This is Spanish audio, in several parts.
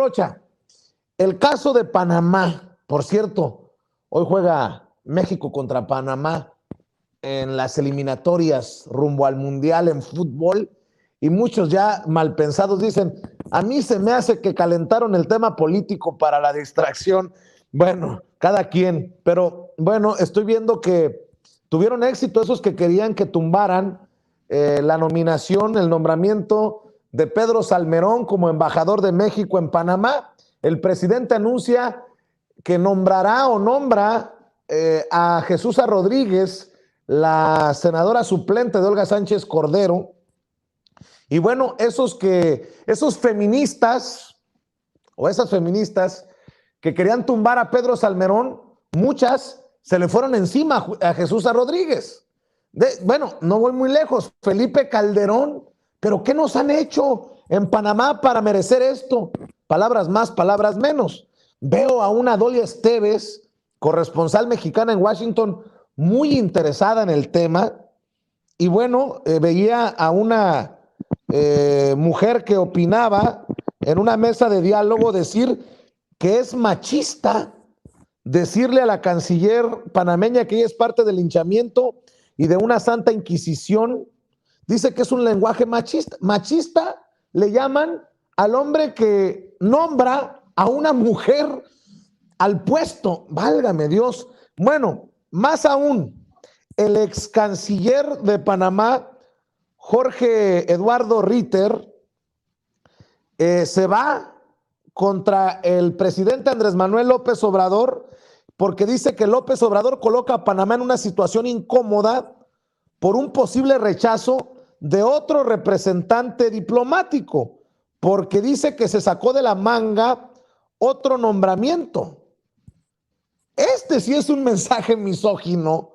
Rocha, el caso de Panamá, por cierto, hoy juega México contra Panamá en las eliminatorias rumbo al Mundial en fútbol y muchos ya mal pensados dicen, a mí se me hace que calentaron el tema político para la distracción. Bueno, cada quien, pero bueno, estoy viendo que tuvieron éxito esos que querían que tumbaran la nominación, el nombramiento de Pedro Salmerón como embajador de México en Panamá. El presidente anuncia que nombrará o nombra a Jesús Rodríguez, la senadora suplente de Olga Sánchez Cordero. Y bueno, esos feministas o esas feministas que querían tumbar a Pedro Salmerón, muchas se le fueron encima a Jesús Rodríguez. Bueno, no voy muy lejos, Felipe Calderón, pero ¿qué nos han hecho en Panamá para merecer esto? Palabras más, palabras menos. Veo a una Dolia Esteves, corresponsal mexicana en Washington, muy interesada en el tema, y bueno, veía a una mujer que opinaba en una mesa de diálogo decir que es machista decirle a la canciller panameña que ella es parte del linchamiento y de una santa inquisición. Dice que es un lenguaje machista. Machista le llaman al hombre que nombra a una mujer al puesto. Válgame Dios. Bueno, más aún, el ex canciller de Panamá, Jorge Eduardo Ritter, se va contra el presidente Andrés Manuel López Obrador porque dice que López Obrador coloca a Panamá en una situación incómoda por un posible rechazo de otro representante diplomático, porque dice que se sacó de la manga otro nombramiento. Este sí es un mensaje misógino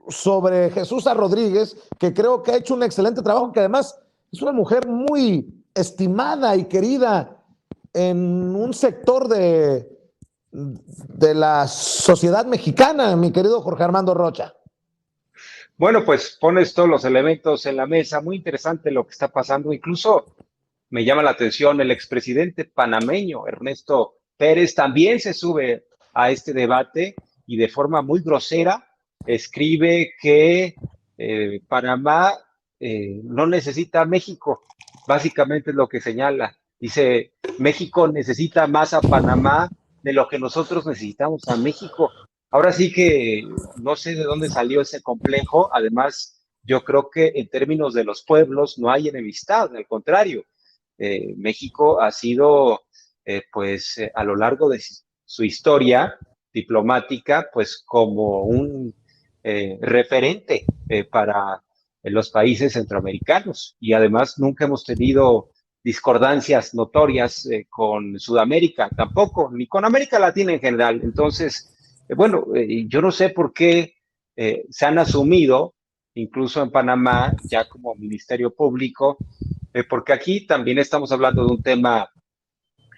sobre Jesús Rodríguez, que creo que ha hecho un excelente trabajo, que además es una mujer muy estimada y querida en un sector de la sociedad mexicana, mi querido Jorge Armando Rocha. Bueno, pues pones todos los elementos en la mesa, muy interesante lo que está pasando, incluso me llama la atención el expresidente panameño, Ernesto Pérez, también se sube a este debate y de forma muy grosera escribe que Panamá no necesita a México, básicamente es lo que señala. Dice, México necesita más a Panamá de lo que nosotros necesitamos a México. Ahora sí que no sé de dónde salió ese complejo, además yo creo que en términos de los pueblos no hay enemistad, al contrario. México ha sido, a lo largo de su historia diplomática, pues como un referente para los países centroamericanos y además nunca hemos tenido discordancias notorias con Sudamérica tampoco, ni con América Latina en general. Entonces, yo no sé por qué se han asumido, incluso en Panamá, ya como Ministerio Público, porque aquí también estamos hablando de un tema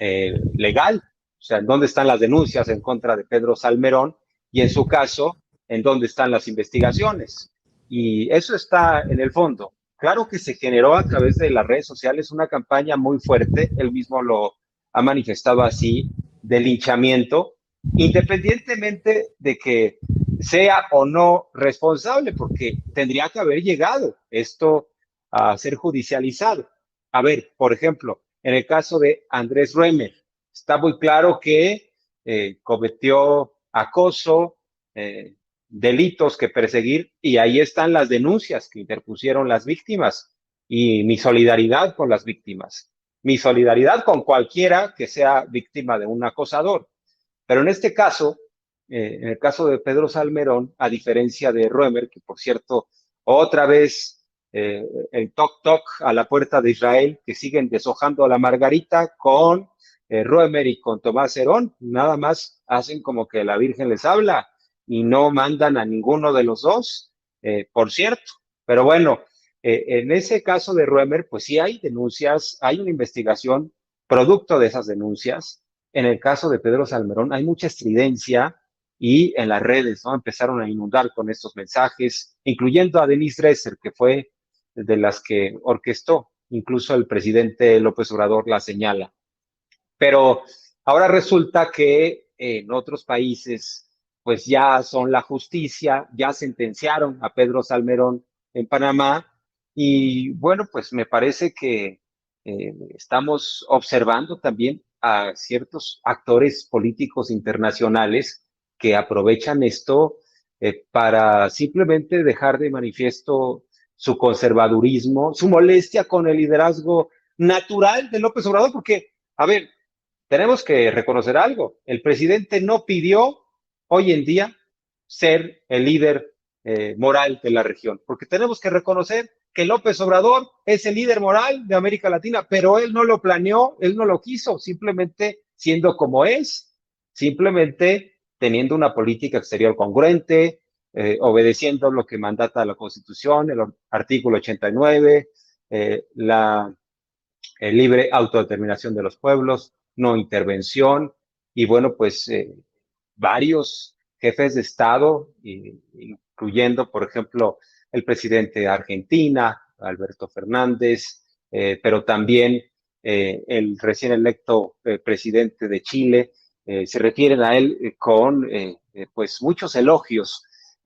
legal, o sea, ¿en dónde están las denuncias en contra de Pedro Salmerón? Y en su caso, ¿en dónde están las investigaciones? Y eso está en el fondo. Claro que se generó a través de las redes sociales una campaña muy fuerte, él mismo lo ha manifestado así, de linchamiento, independientemente de que sea o no responsable, porque tendría que haber llegado esto a ser judicializado. A ver, por ejemplo, en el caso de Andrés Roemer, está muy claro que cometió acoso, delitos que perseguir, y ahí están las denuncias que interpusieron las víctimas, y mi solidaridad con las víctimas, mi solidaridad con cualquiera que sea víctima de un acosador. Pero en este caso, en el caso de Pedro Salmerón, a diferencia de Roemer, que por cierto, otra vez el toc toc a la puerta de Israel, que siguen deshojando a la margarita con Roemer y con Tomás Herón, nada más hacen como que la Virgen les habla y no mandan a ninguno de los dos, por cierto. Pero bueno, en ese caso de Roemer, pues sí hay denuncias, hay una investigación producto de esas denuncias. En el caso de Pedro Salmerón hay mucha estridencia y en las redes, ¿no? Empezaron a inundar con estos mensajes, incluyendo a Denise Dresser, que fue de las que orquestó incluso el presidente López Obrador la señala. Pero ahora resulta que en otros países, pues ya son la justicia, ya sentenciaron a Pedro Salmerón en Panamá y bueno, pues me parece que estamos observando también a ciertos actores políticos internacionales que aprovechan esto para simplemente dejar de manifiesto su conservadurismo, su molestia con el liderazgo natural de López Obrador, porque, a ver, tenemos que reconocer algo. El presidente no pidió hoy en día ser el líder moral de la región, porque tenemos que reconocer que López Obrador es el líder moral de América Latina, pero él no lo planeó, él no lo quiso, simplemente siendo como es, simplemente teniendo una política exterior congruente, obedeciendo lo que mandata la Constitución, el artículo 89, la libre autodeterminación de los pueblos, no intervención, y bueno, pues varios jefes de Estado, incluyendo, por ejemplo, el presidente de Argentina, Alberto Fernández, pero también el recién electo presidente de Chile, se refieren a él con pues muchos elogios,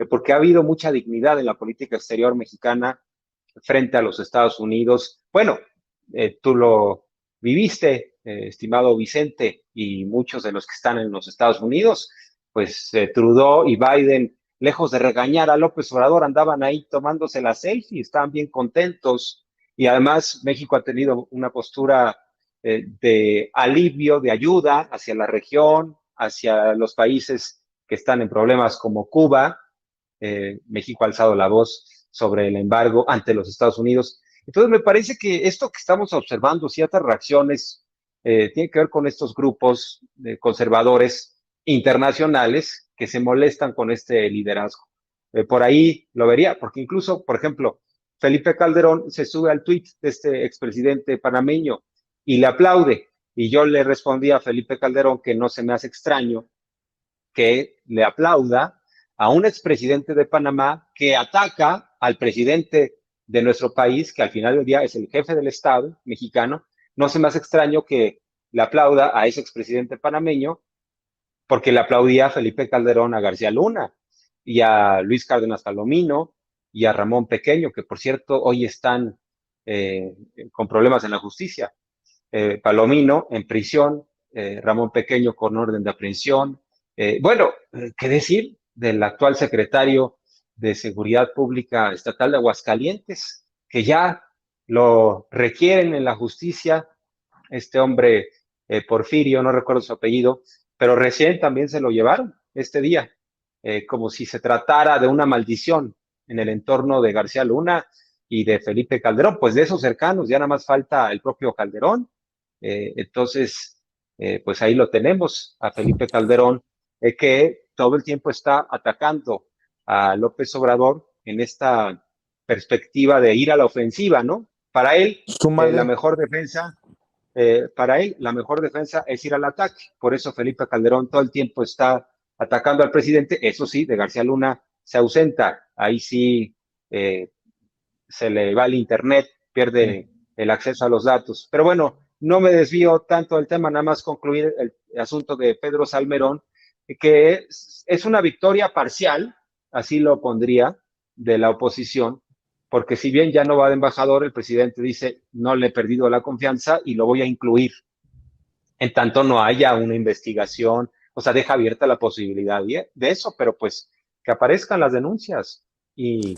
porque ha habido mucha dignidad en la política exterior mexicana frente a los Estados Unidos. Bueno, tú lo viviste, estimado Vicente, y muchos de los que están en los Estados Unidos, pues Trudeau y Biden, lejos de regañar a López Obrador, andaban ahí tomándose la selfie, estaban bien contentos, y además México ha tenido una postura de alivio, de ayuda hacia la región, hacia los países que están en problemas como Cuba. México ha alzado la voz sobre el embargo ante los Estados Unidos. Entonces me parece que esto que estamos observando, ciertas reacciones, tiene que ver con estos grupos conservadores internacionales que se molestan con este liderazgo. Por ahí lo vería, porque incluso, por ejemplo, Felipe Calderón se sube al tuit de este expresidente panameño y le aplaude. Y yo le respondí a Felipe Calderón que no se me hace extraño que le aplauda a un expresidente de Panamá que ataca al presidente de nuestro país, que al final del día es el jefe del Estado mexicano. No se me hace extraño que le aplauda a ese expresidente panameño porque le aplaudía a Felipe Calderón, a García Luna y a Luis Cárdenas Palomino y a Ramón Pequeño, que por cierto hoy están con problemas en la justicia. Palomino en prisión, Ramón Pequeño con orden de aprehensión. Bueno, ¿qué decir del actual secretario de Seguridad Pública Estatal de Aguascalientes, que ya lo requieren en la justicia? Este hombre, Porfirio, no recuerdo su apellido, pero recién también se lo llevaron este día, como si se tratara de una maldición en el entorno de García Luna y de Felipe Calderón, pues de esos cercanos, ya nada más falta el propio Calderón. Entonces, pues ahí lo tenemos, a Felipe Calderón, que todo el tiempo está atacando a López Obrador en esta perspectiva de ir a la ofensiva, ¿no? Para él, la mejor defensa, la mejor defensa es ir al ataque. Por eso Felipe Calderón todo el tiempo está atacando al presidente. Eso sí, de García Luna se ausenta. Ahí sí se le va el internet, pierde el acceso a los datos. Pero bueno, no me desvío tanto del tema, nada más concluir el asunto de Pedro Salmerón, que es una victoria parcial, así lo pondría, de la oposición, porque si bien ya no va de embajador, el presidente dice, no le he perdido la confianza y lo voy a incluir, en tanto no haya una investigación, o sea, deja abierta la posibilidad de eso, pero pues que aparezcan las denuncias y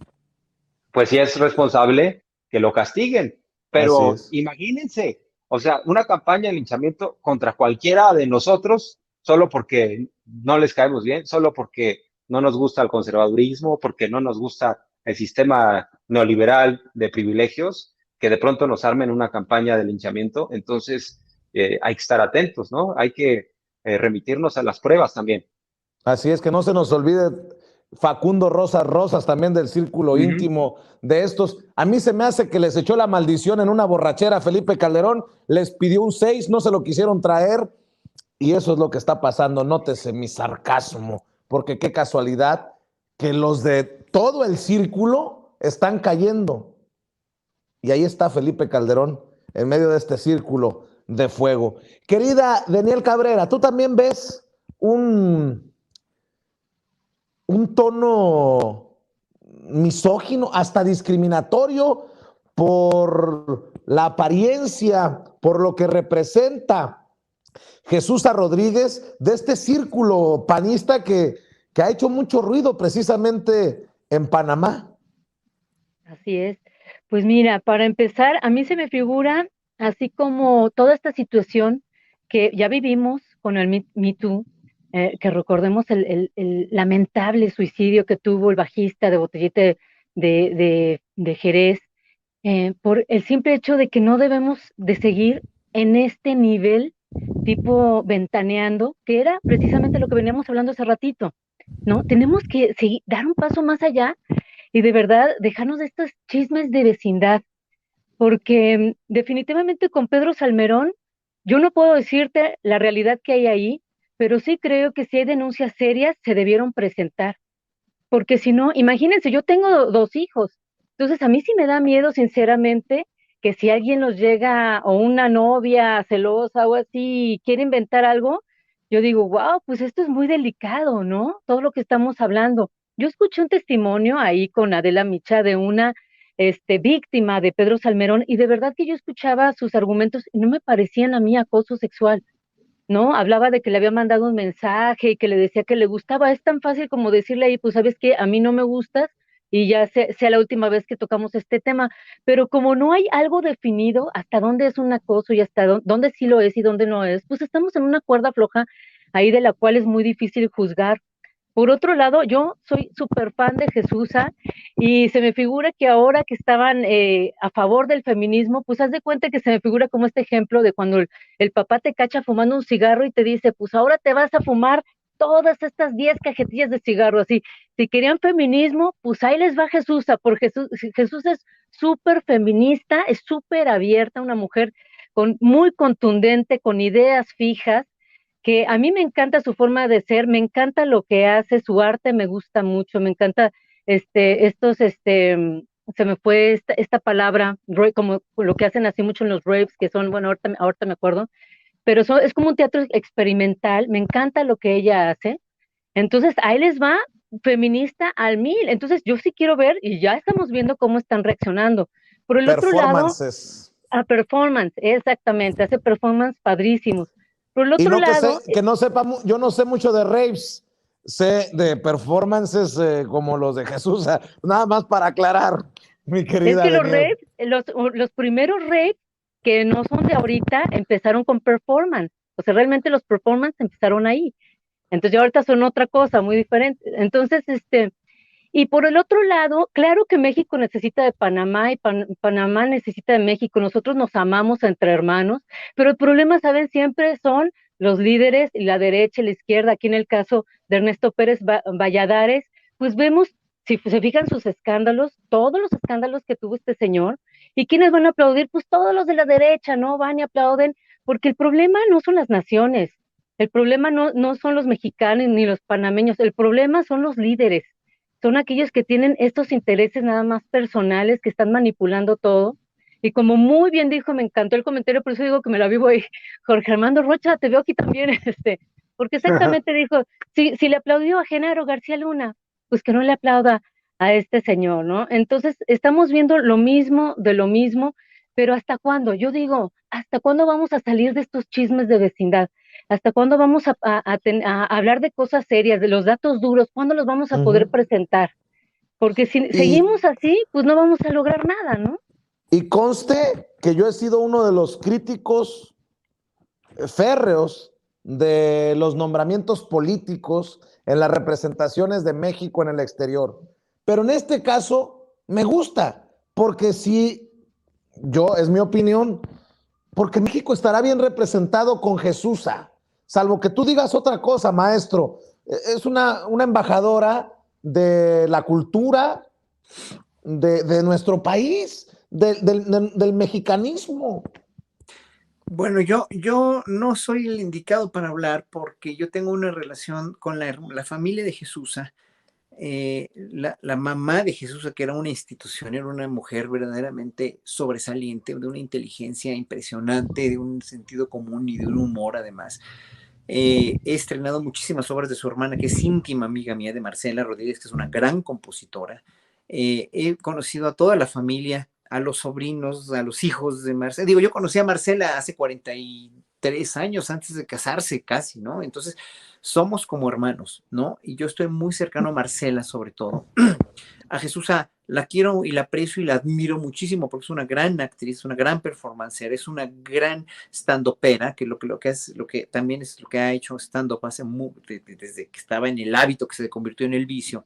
pues si es responsable, que lo castiguen. Pero imagínense, o sea, una campaña de linchamiento contra cualquiera de nosotros, solo porque no les caemos bien, solo porque no nos gusta el conservadurismo, porque no nos gusta el sistema neoliberal de privilegios, que de pronto nos armen una campaña de linchamiento. Entonces, hay que estar atentos, ¿no? Hay que remitirnos a las pruebas también. Así es, que no se nos olvide Facundo Rosas Rosas, también del círculo íntimo de estos. A mí se me hace que les echó la maldición en una borrachera a Felipe Calderón, les pidió un 6, no se lo quisieron traer, y eso es lo que está pasando. Nótese mi sarcasmo, porque qué casualidad que los de todo el círculo están cayendo. Y ahí está Felipe Calderón en medio de este círculo de fuego. Querida Daniel Cabrera, ¿tú también ves un tono misógino, hasta discriminatorio por la apariencia, por lo que representa Jesús Rodríguez, de este círculo panista que ha hecho mucho ruido precisamente en Panamá? Así es. Pues mira, para empezar, a mí se me figura así como toda esta situación que ya vivimos con el Me Too, que recordemos el lamentable suicidio que tuvo el bajista de Botellita de Jerez, por el simple hecho de que no debemos de seguir en este nivel tipo ventaneando, que era precisamente lo que veníamos hablando hace ratito, ¿no? Tenemos que seguir, dar un paso más allá y de verdad dejarnos de estos chismes de vecindad, porque definitivamente con Pedro Salmerón, yo no puedo decirte la realidad que hay ahí, pero sí creo que si hay denuncias serias se debieron presentar, porque si no, imagínense, yo tengo dos hijos, entonces a mí sí me da miedo, sinceramente, que si alguien los llega, o una novia celosa o así, y quiere inventar algo, yo digo, wow, pues esto es muy delicado, ¿no? Todo lo que estamos hablando. Yo escuché un testimonio ahí con Adela Micha de una víctima de Pedro Salmerón, y de verdad que yo escuchaba sus argumentos y no me parecían a mí acoso sexual, ¿no? Hablaba de que le había mandado un mensaje y que le decía que le gustaba. Es tan fácil como decirle ahí, pues sabes que a mí no me gustas y ya sea la última vez que tocamos este tema. Pero como no hay algo definido hasta dónde es un acoso y hasta dónde sí lo es y dónde no es, pues estamos en una cuerda floja ahí de la cual es muy difícil juzgar. Por otro lado, yo soy súper fan de Jesusa y se me figura que ahora que estaban a favor del feminismo, pues haz de cuenta que se me figura como este ejemplo de cuando el papá te cacha fumando un cigarro y te dice, pues ahora te vas a fumar todas estas 10 cajetillas de cigarro, así. Si querían feminismo, pues ahí les va Jesusa, porque Jesús es súper feminista, es súper abierta, una mujer muy contundente, con ideas fijas, que a mí me encanta su forma de ser, me encanta lo que hace, su arte me gusta mucho, me encanta se me fue esta palabra, como lo que hacen así mucho en los raves, que son, bueno, ahorita me acuerdo, pero es como un teatro experimental, me encanta lo que ella hace, entonces ahí les va feminista al mil, entonces yo sí quiero ver, y ya estamos viendo cómo están reaccionando. Por el otro lado, Performances. a performance, exactamente, hace performance padrísimos. Por el Y otro no que, lado, que no sepa, yo no sé mucho de raves, sé de performances como los de Jesús, nada más para aclarar, mi es querida que Daniel. los primeros raves que no son de ahorita empezaron con performance. O sea, realmente los performance empezaron ahí. Entonces ya ahorita son otra cosa muy diferente. Entonces, y por el otro lado, claro que México necesita de Panamá y Panamá necesita de México. Nosotros nos amamos entre hermanos, pero el problema, ¿saben? Siempre son los líderes y la derecha y la izquierda. Aquí en el caso de Ernesto Pérez Valladares, pues vemos, si se fijan sus escándalos, todos los escándalos que tuvo este señor, ¿y quiénes van a aplaudir? Pues todos los de la derecha, ¿no? Van y aplauden, porque el problema no son las naciones, el problema no son los mexicanos ni los panameños, el problema son los líderes, son aquellos que tienen estos intereses nada más personales, que están manipulando todo. Y como muy bien dijo, me encantó el comentario, por eso digo que me la vivo ahí, Jorge Armando Rocha, te veo aquí también, porque exactamente dijo, si le aplaudió a Genaro García Luna, pues que no le aplauda a este señor, ¿no? Entonces, estamos viendo lo mismo de lo mismo, pero ¿hasta cuándo? Yo digo, ¿hasta cuándo vamos a salir de estos chismes de vecindad? ¿Hasta cuándo vamos a hablar de cosas serias, de los datos duros? ¿Cuándo los vamos a poder presentar? Porque si Y, seguimos así, pues no vamos a lograr nada, ¿no? y conste que yo he sido uno de los críticos férreos de los nombramientos políticos en las representaciones de México en el exterior. Pero en este caso me gusta, porque si yo, es mi opinión, porque México estará bien representado con Jesusa, salvo que tú digas otra cosa, maestro. Es una embajadora de la cultura de nuestro país, del mexicanismo. Bueno, yo no soy el indicado para hablar porque yo tengo una relación con la familia de Jesús la mamá de Jesús, que era una institución, era una mujer verdaderamente sobresaliente, de una inteligencia impresionante, de un sentido común y de un humor además. He estrenado muchísimas obras de su hermana, que es íntima amiga mía, de Marcela Rodríguez, que es una gran compositora. He conocido a toda la familia, a los sobrinos, a los hijos de Marcela. Digo, yo conocí a Marcela hace 43 años antes de casarse casi, ¿no? Entonces, somos como hermanos, ¿no? Y yo estoy muy cercano a Marcela, sobre todo. A Jesús la quiero y la aprecio y la admiro muchísimo porque es una gran actriz, una gran performancer, es una gran stand-upera, que lo que también es lo que ha hecho stand-up desde que estaba en el hábito que se convirtió en el vicio.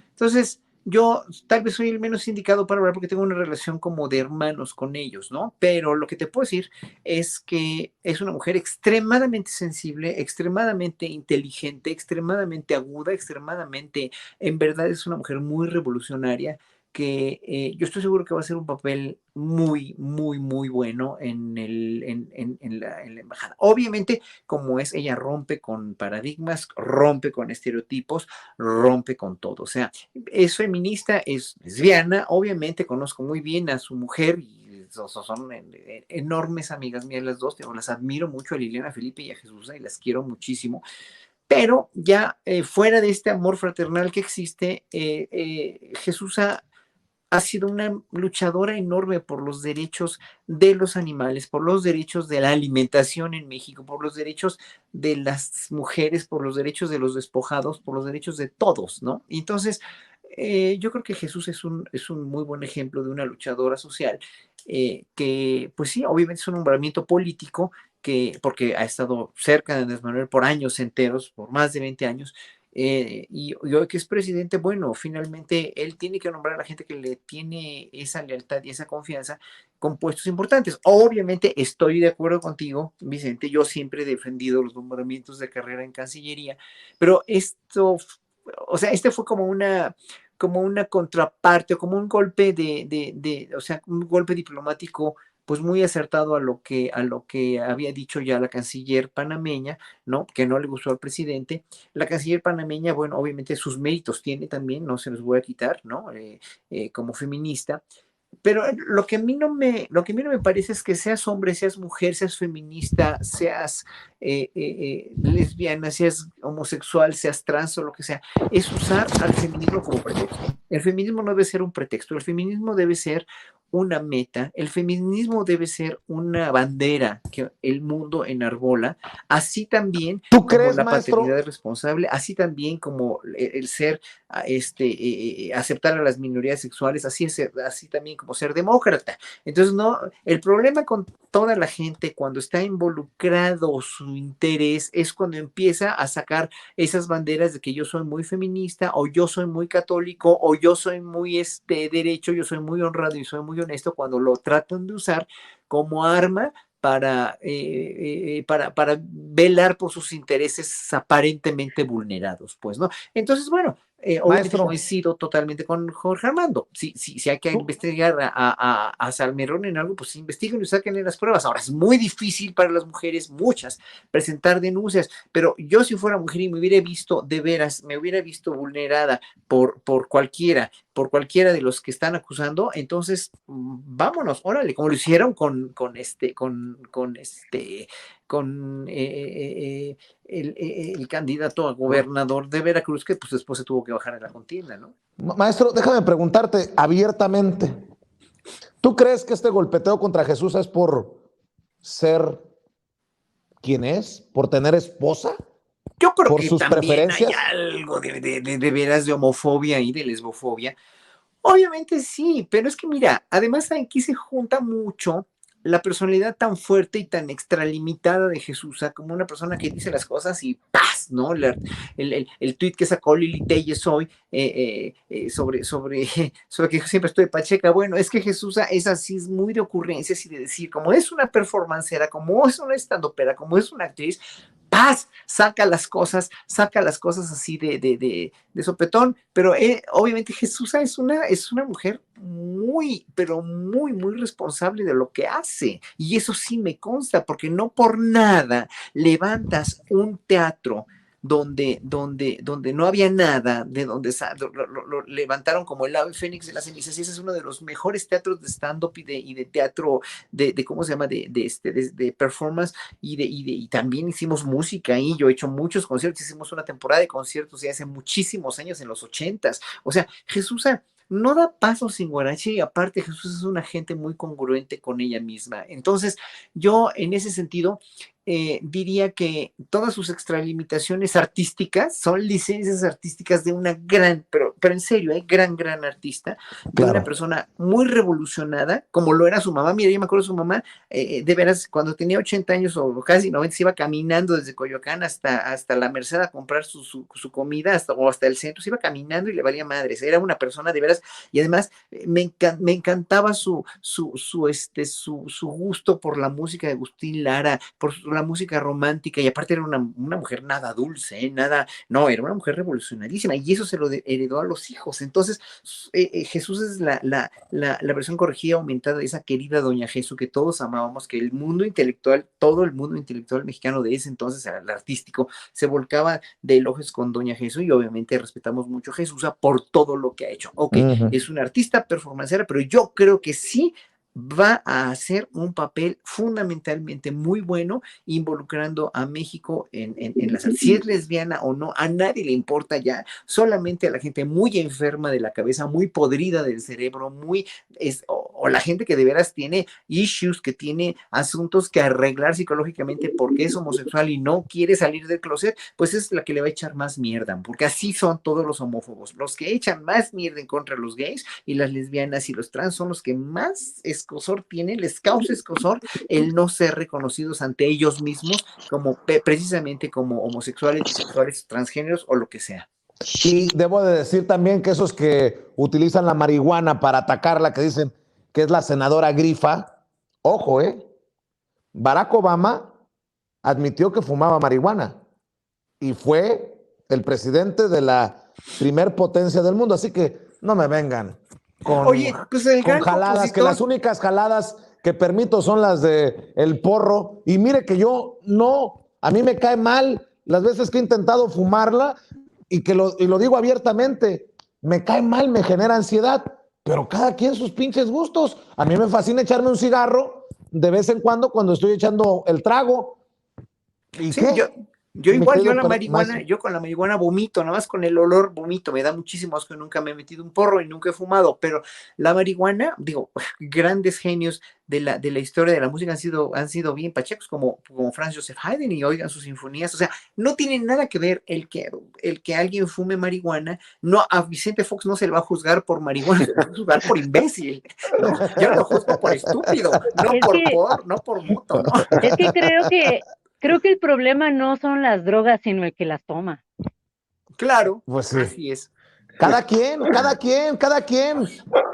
Entonces, yo tal vez soy el menos indicado para hablar porque tengo una relación como de hermanos con ellos, ¿no? Pero lo que te puedo decir es que es una mujer extremadamente sensible, extremadamente inteligente, extremadamente aguda, extremadamente, en verdad es una mujer muy revolucionaria que yo estoy seguro que va a ser un papel muy, muy, muy bueno en la embajada. Obviamente, como es, ella rompe con paradigmas, rompe con estereotipos, rompe con todo. O sea, es feminista, es lesbiana, obviamente conozco muy bien a su mujer y son enormes amigas mías las dos, las admiro mucho a Liliana Felipe y a Jesús y las quiero muchísimo, pero ya fuera de este amor fraternal que existe, Jesús ha sido una luchadora enorme por los derechos de los animales, por los derechos de la alimentación en México, por los derechos de las mujeres, por los derechos de los despojados, por los derechos de todos, ¿no? Entonces, yo creo que Jesús es un muy buen ejemplo de una luchadora social que, pues sí, obviamente es un nombramiento político, porque ha estado cerca de Andrés Manuel por años enteros, por más de 20 años, y hoy que es presidente, bueno, finalmente él tiene que nombrar a la gente que le tiene esa lealtad y esa confianza con puestos importantes. Obviamente estoy de acuerdo contigo, Vicente, yo siempre he defendido los nombramientos de carrera en Cancillería, pero o sea, este fue como una contraparte, como un golpe o sea, un golpe diplomático pues muy acertado a lo que había dicho ya la canciller panameña, ¿no? Que no le gustó al presidente. La canciller panameña, bueno, obviamente sus méritos tiene también, no se los voy a quitar, ¿no? Como feminista, pero lo que a mí no me parece es que seas hombre, seas mujer, seas feminista, seas lesbiana, seas homosexual, seas trans o lo que sea, es usar al feminismo como pretexto. El feminismo no debe ser un pretexto, el feminismo debe ser una meta, el feminismo debe ser una bandera que el mundo enarbola, así también ¿Tú como crees, la paternidad maestro? responsable, así también como el ser aceptar a las minorías sexuales, así también como ser demócrata. Entonces, no, el problema con toda la gente cuando está involucrado su interés es cuando empieza a sacar esas banderas de que yo soy muy feminista o yo soy muy católico o yo soy muy derecho, yo soy muy honrado y soy muy honesto, cuando lo tratan de usar como arma para velar por sus intereses aparentemente vulnerados, pues, ¿no? Entonces, bueno, obviamente Maestro, coincido totalmente con Jorge Armando. Si hay que tú- investigar a Salmerón en algo, pues investiguen y saquen las pruebas. Ahora, es muy difícil para las mujeres, muchas, presentar denuncias, pero yo si fuera mujer y me hubiera visto de veras, me hubiera visto vulnerada por cualquiera de los que están acusando, entonces vámonos, órale, como lo hicieron con el candidato a gobernador de Veracruz, que pues después se tuvo que bajar en la contienda, ¿no? maestro, déjame preguntarte abiertamente. ¿Tú crees que este golpeteo contra Jesús es por ser quien es? ¿Por tener esposa? Yo creo ¿Por que sus también hay preferencias? algo de veras de homofobia y de lesbofobia. Obviamente sí, pero es que mira, además aquí se junta mucho la personalidad tan fuerte y tan extralimitada de Jesús, como una persona que dice las cosas y ¡paz! ¿No? El tuit que sacó Lili Telles hoy sobre que siempre estoy pacheca. Bueno, es que Jesús es así, es muy de ocurrencias y de decir, como es una performancera, como es una estandopera, como es una actriz, paz, saca las cosas así de sopetón, pero obviamente Jesús es una mujer muy, pero muy, muy responsable de lo que hace. Y eso sí me consta, porque no por nada levantas un teatro donde no había nada, de donde lo levantaron como el ave fénix de las cenizas, y ese es uno de los mejores teatros de stand-up y de teatro, ¿cómo se llama? De performance, y también hicimos música ahí. Yo he hecho muchos conciertos, hicimos una temporada de conciertos ya hace muchísimos años, en los 80s. O sea, Jesús no da paso sin guarache, y aparte Jesús es una gente muy congruente con ella misma. Entonces, yo en ese sentido diría que todas sus extralimitaciones artísticas son licencias artísticas de una pero en serio, gran artista, de una persona muy revolucionada, como lo era su mamá. Mira, yo me acuerdo de su mamá, de veras, cuando tenía 80 años o casi 90, se iba caminando desde Coyoacán hasta la Merced a comprar su comida, o hasta el centro, se iba caminando y le valía madres. Era una persona de veras, y además me encantaba su gusto por la música de Agustín Lara, por la música romántica, y aparte era una mujer nada dulce, no, era una mujer revolucionarísima, y eso se lo heredó a los hijos. Entonces, Jesús es la versión corregida, aumentada de esa querida Doña Jesús que todos amábamos, que el mundo intelectual, todo el mundo intelectual mexicano de ese entonces, el artístico, se volcaba de elogios con Doña Jesús, y obviamente respetamos mucho a Jesús por todo lo que ha hecho. Ok, es una artista performancera, pero yo creo que sí va a hacer un papel fundamentalmente muy bueno involucrando a México en las artes. Si es lesbiana o no, a nadie le importa ya, solamente a la gente muy enferma de la cabeza, muy podrida del cerebro, o la gente que de veras tiene issues, que tiene asuntos que arreglar psicológicamente porque es homosexual y no quiere salir del closet, pues es la que le va a echar más mierda, porque así son todos los homófobos. Los que echan más mierda en contra de los gays y las lesbianas y los trans son los que más escozor tienen, les causa escozor el no ser reconocidos ante ellos mismos precisamente como homosexuales, bisexuales, transgéneros o lo que sea. Y debo de decir también que esos que utilizan la marihuana para atacarla, que dicen que es la senadora grifa, ojo, Barack Obama admitió que fumaba marihuana y fue el presidente de la primer potencia del mundo, así que no me vengan con jaladas, que las únicas jaladas que permito son las de el porro. Y mire que a mí me cae mal las veces que he intentado fumarla, y lo digo abiertamente, me cae mal, me genera ansiedad, pero cada quien sus pinches gustos. A mí me fascina echarme un cigarro de vez en cuando estoy echando el trago. ¿Y sí, qué? Yo igual, yo con la marihuana vomito, nada más con el olor vomito, me da muchísimo asco, nunca me he metido un porro y nunca he fumado, pero la marihuana, digo, grandes genios de la historia de la música han sido bien pachecos, como Franz Joseph Haydn, y oigan sus sinfonías. O sea, no tiene nada que ver el que alguien fume marihuana. No, a Vicente Fox no se le va a juzgar por marihuana, se le va a juzgar por imbécil, ¿no? Yo lo juzgo por estúpido, no por moto, ¿no? Es que creo que el problema no son las drogas, sino el que las toma. Claro, pues sí. Así es. Cada quien.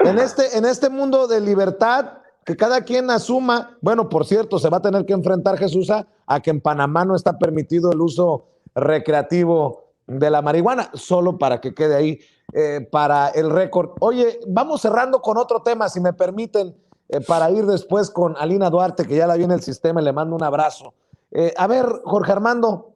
En este mundo de libertad, que cada quien asuma. Bueno, por cierto, se va a tener que enfrentar Jesús a que en Panamá no está permitido el uso recreativo de la marihuana, solo para que quede ahí para el récord. Oye, vamos cerrando con otro tema, si me permiten, para ir después con Alina Duarte, que ya la vi en el sistema y le mando un abrazo. A ver, Jorge Armando,